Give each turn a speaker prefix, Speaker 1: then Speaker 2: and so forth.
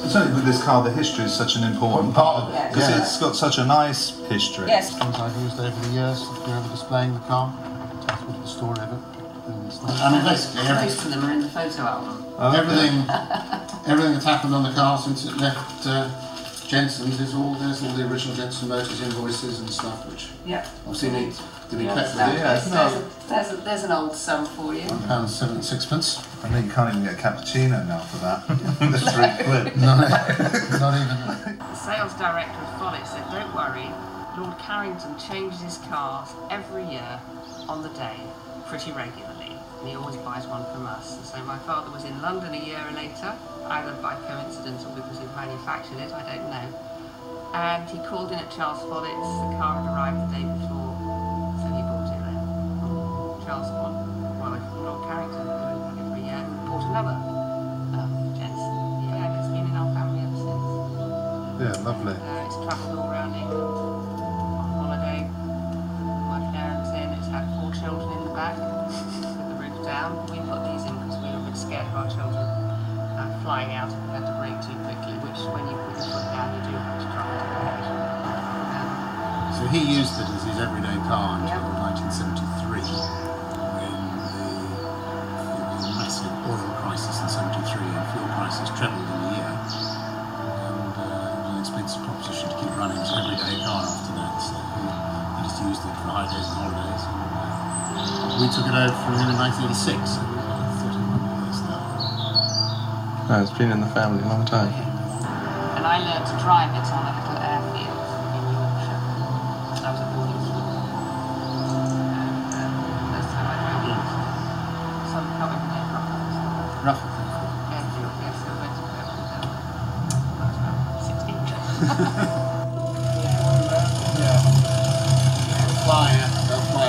Speaker 1: Certainly with this car, the history is such an important part of it, because it's got such a nice history.
Speaker 2: Yes.
Speaker 3: Things I've used over the years, if you're ever displaying the car, that's what the story of it. I mean, basically,
Speaker 2: Most of them are in the photo album.
Speaker 3: everything that's happened on the car since it left Jensen's there's all the original Jensen Motors invoices and stuff, which obviously need to be kept with.
Speaker 2: There's an old sum for you.
Speaker 3: £1.76.
Speaker 1: I know you can't even get a cappuccino now for that. The £3.
Speaker 3: No, not even.
Speaker 2: The sales director of Follett said, "Don't worry, Lord Carrington changes his cars every year on the day, pretty regularly. And he always buys one from us." And so my father was in London a year later, either by coincidence or because he'd manufactured it, I don't know. And he called in at Charles Follett's. The car had arrived the day before, so he bought it then. Charles Lord Carrington, who had one every year, bought another Jensen. Yeah, it's been in our family ever since.
Speaker 1: Yeah, lovely.
Speaker 2: It's travelled all around England on holiday. My parents in. It's had 4 children in the back with the roof down. We put these in because we were a bit scared of our children flying out if we had to brake too quickly, which when you put your foot down you do have to try occasionally.
Speaker 3: So he used it as his everyday car until 1973, when the massive oil crisis in '73 and fuel prices trebled in a year, and it was an expensive proposition to keep running his everyday car after that. So he just used it for high days and holidays. And we took it over from him in 1986. So 31 years now.
Speaker 4: Oh, it's been in the family a long time.
Speaker 2: And I learned to drive it on a little airfield in Yorkshire. I was at boarding school. And first time I drove it, some coming from
Speaker 3: Roughly.
Speaker 2: airfield, yes, so I went to Convertible. I was about 16.